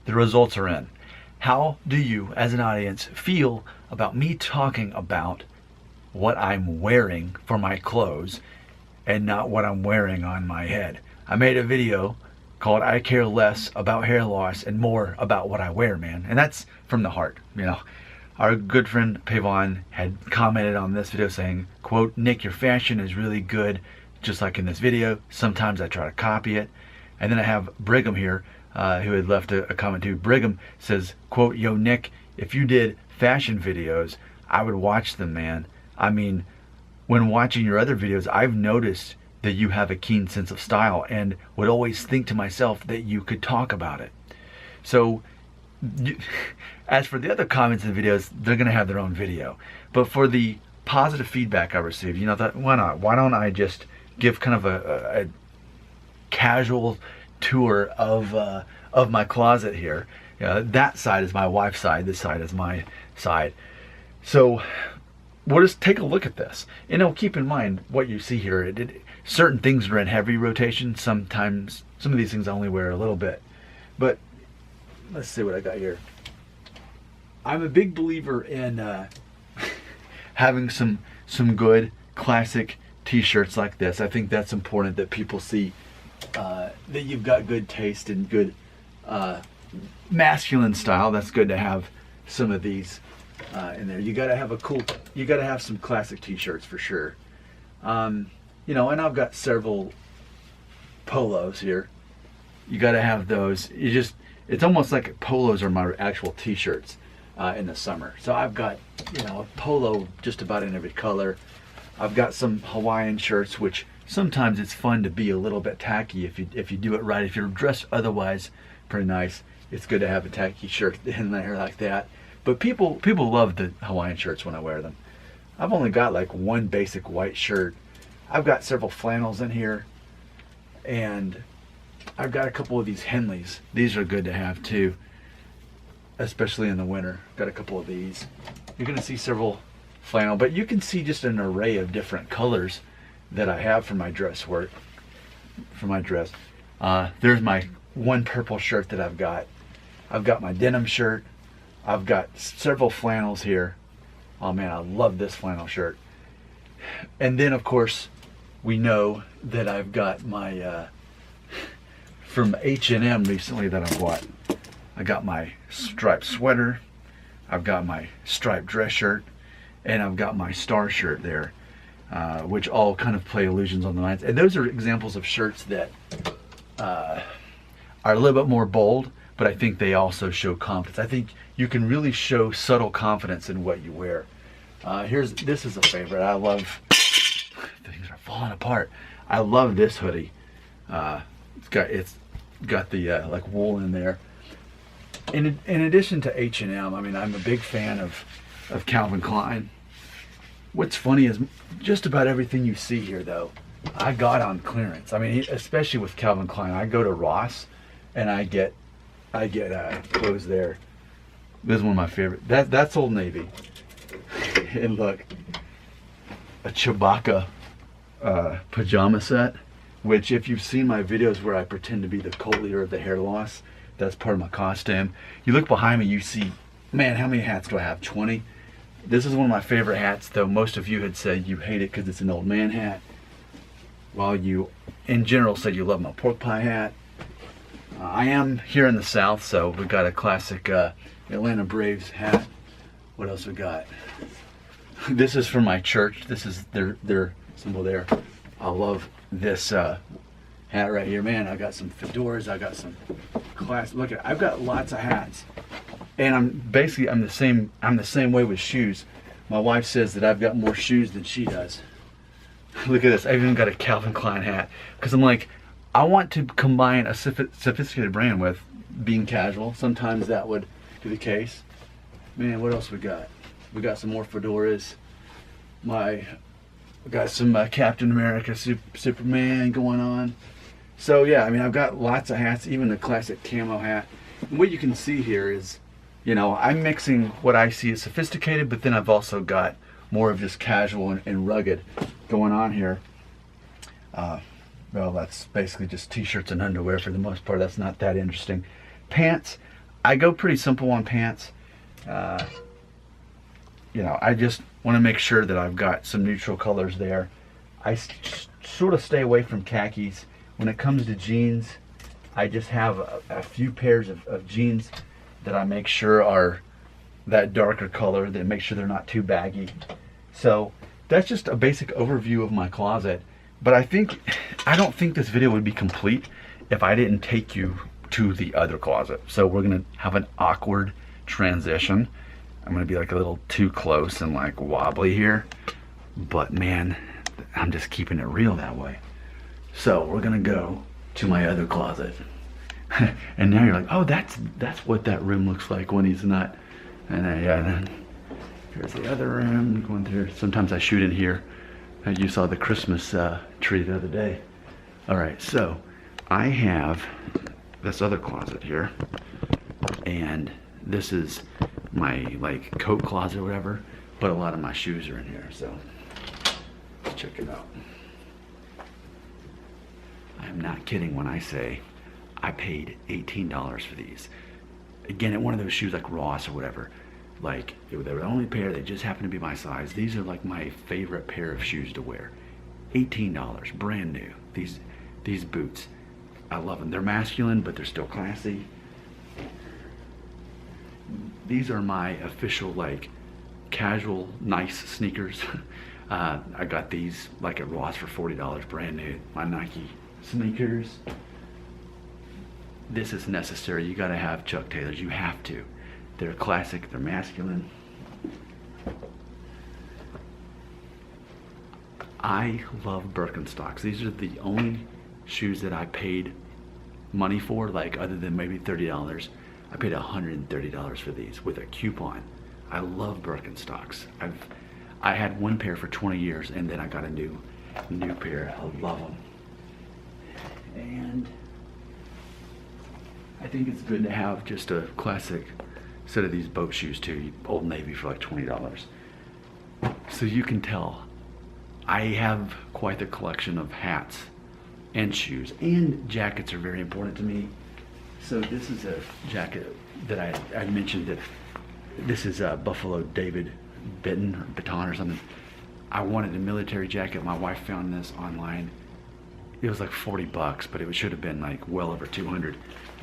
The results are in. How do you, as an audience, feel about me talking about what I'm wearing for my clothes and not what I'm wearing on my head? I made a video called I Care Less About Hair Loss and More About What I Wear, man. And that's from the heart, you know. Our good friend Pavon had commented on this video saying, quote, "Nick, your fashion is really good, just like in this video. Sometimes I try to copy it." And then I have Brigham here, who had left a comment too. Brigham says, quote, "Yo, Nick, if you did fashion videos, I would watch them, man. I mean, when watching your other videos, I've noticed that you have a keen sense of style and would always think to myself that you could talk about it." So, as for the other comments in the videos, they're going to have their own video. But for the positive feedback I received, you know, that why not? Why don't I just give kind of a casual tour of my closet here? That side is my wife's side. This side is my side. So we'll just take a look at this. And keep in mind what you see here. Certain things are in heavy rotation. Sometimes some of these things I only wear a little bit. But let's see what I got here. I'm a big believer in having some good classic t-shirts like this. I think that's important that people see that you've got good taste and good masculine style. That's good to have some of these in there. You gotta have some classic t-shirts for sure. You know, and I've got several polos here. You gotta have those. It's almost like polos are my actual t-shirts in the summer. So I've got, you know, a polo just about in every color. I've got some Hawaiian shirts, which sometimes it's fun to be a little bit tacky if you do it right. If you're dressed otherwise pretty nice, it's good to have a tacky shirt in there like that. But people love the Hawaiian shirts when I wear them. I've only got like one basic white shirt. I've got several flannels in here, and I've got a couple of these Henleys. These are good to have too, especially in the winter. Got a couple of these. You're gonna see several flannel, but you can see just an array of different colors that I have for my dress work, for my dress. There's my one purple shirt that I've got. I've got my denim shirt. I've got several flannels here. Oh man, I love this flannel shirt. And then of course, we know that I've got my, from H&M recently that I bought. I got my striped sweater. I've got my striped dress shirt. And I've got my star shirt there, which all kind of play illusions on the lines. And those are examples of shirts that are a little bit more bold, but I think they also show confidence. I think you can really show subtle confidence in what you wear. This is a favorite. I love, things are falling apart. I love this hoodie. It's got the like wool in there. In addition to H&M, I mean, I'm a big fan of Calvin Klein. What's funny is just about everything you see here though, I got on clearance. I mean, especially with Calvin Klein, I go to Ross and I get clothes there. This is one of my favorite. That's Old Navy. And look, a Chewbacca pajama set, which if you've seen my videos where I pretend to be the cult leader of the hair loss, that's part of my costume. You look behind me, you see, man, how many hats do I have? 20? This is one of my favorite hats, though most of you had said you hate it because it's an old man hat, while you, in general, said you love my pork pie hat. I am here in the South, so we've got a classic Atlanta Braves hat. What else we got? This is from my church. This is their symbol there. I love this hat right here. Man, I got some fedoras. I got some class. Look at, I've got lots of hats. And I'm the same way with shoes. My wife says that I've got more shoes than she does. Look at this. I've even got a Calvin Klein hat because I'm like, I want to combine a sophisticated brand with being casual. Sometimes that would be the case. Man, what else we got? We got some more fedoras. We got some Captain America, Superman going on. So yeah, I mean, I've got lots of hats, even the classic camo hat. And what you can see here is, you know, I'm mixing what I see as sophisticated, but then I've also got more of just casual and rugged going on here. Well, that's basically just t-shirts and underwear for the most part. That's not that interesting. Pants, I go pretty simple on pants. You know, I just want to make sure that I've got some neutral colors there. I sort of stay away from khakis. When it comes to jeans, I just have a few pairs of jeans that I make sure are that darker color, that make sure they're not too baggy. So that's just a basic overview of my closet. But I don't think this video would be complete if I didn't take you to the other closet. So we're gonna have an awkward transition. I'm gonna be like a little too close and like wobbly here, but man, I'm just keeping it real that way. So we're gonna go to my other closet. And now you're like, oh, that's what that room looks like when he's not. And then here's the other room going through. Sometimes I shoot in here. You saw the Christmas tree the other day. All right, so I have this other closet here, and this is my like coat closet or whatever, but a lot of my shoes are in here, so let's check it out. I'm not kidding when I say I paid $18 for these. Again, at one of those shoes like Ross or whatever, like they were the only pair, they just happened to be my size. These are like my favorite pair of shoes to wear. $18, brand new. These boots, I love them. They're masculine, but they're still classy. These are my official like casual nice sneakers. I got these like at Ross for $40, brand new. My Nike sneakers. This is necessary. You gotta have Chuck Taylors, you have to. They're classic, they're masculine. I love Birkenstocks. These are the only shoes that I paid money for, like other than maybe $30. I paid $130 for these with a coupon. I love Birkenstocks. I had one pair for 20 years and then I got a new pair. I love them. And I think it's good to have just a classic set of these boat shoes too. Old Navy for like $20. So you can tell I have quite the collection of hats and shoes, and jackets are very important to me. So this is a jacket that I mentioned that this is a Buffalo David Baton or something. I wanted a military jacket. My wife found this online. It was like 40 bucks, but it should have been like well over 200.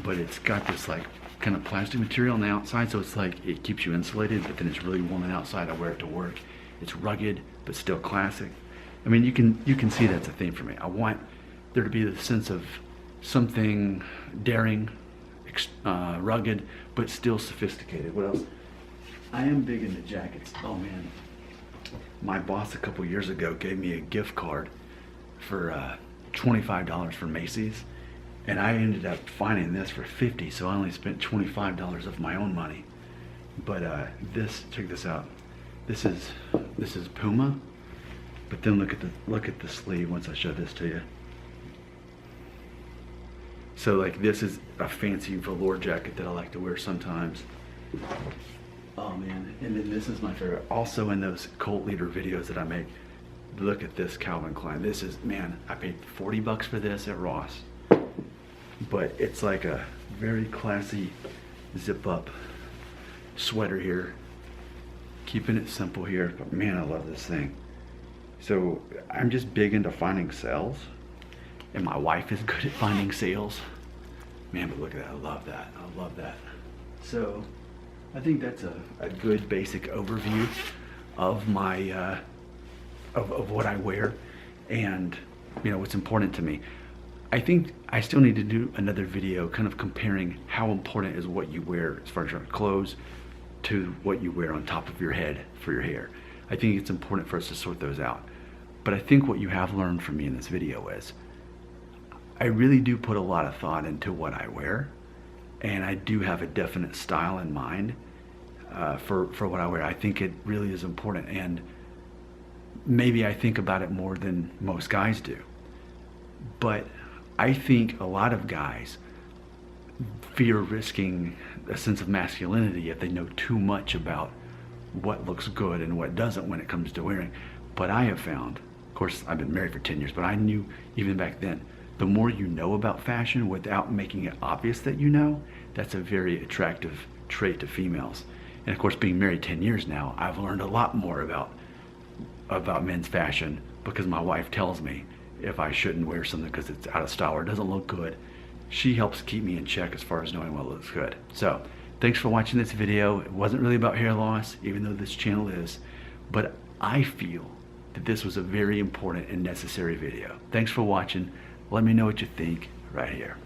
But it's got this like kind of plastic material on the outside, so it's like it keeps you insulated, but then it's really warm on the outside. I wear it to work. It's rugged, but still classic. I mean, you can see that's a theme for me. I want there to be the sense of something daring, rugged, but still sophisticated. What else? I am big into jackets. Oh man, my boss a couple years ago gave me a gift card for $25 for Macy's, and I ended up finding this for $50, so I only spent $25 of my own money. But check this out. This is Puma, but then look at the sleeve once I show this to you. So like this is a fancy velour jacket that I like to wear sometimes. Oh man, and then this is my favorite. Also in those cult leader videos that I make, look at this Calvin Klein. This is, man, I paid 40 bucks for this at Ross. But it's like a very classy zip up sweater here. Keeping it simple here, but man, I love this thing. So I'm just big into finding sales, and my wife is good at finding sales. Man, but look at that, I love that, I love that. So I think that's a good basic overview of my, of what I wear and you know what's important to me. I think I still need to do another video kind of comparing how important is what you wear as far as your clothes to what you wear on top of your head for your hair. I think it's important for us to sort those out. But I think what you have learned from me in this video is I really do put a lot of thought into what I wear, and I do have a definite style in mind for what I wear. I think it really is important, and maybe I think about it more than most guys do. But I think a lot of guys fear risking a sense of masculinity if they know too much about what looks good and what doesn't when it comes to wearing. But I have found, of course I've been married for 10 years, but I knew even back then, the more you know about fashion without making it obvious that you know, that's a very attractive trait to females. And of course, being married 10 years now, I've learned a lot more about men's fashion because my wife tells me if I shouldn't wear something because it's out of style or it doesn't look good. She helps keep me in check as far as knowing what looks good. So thanks for watching this video. It wasn't really about hair loss, even though this channel is, but I feel that this was a very important and necessary video. Thanks for watching. Let me know what you think right here.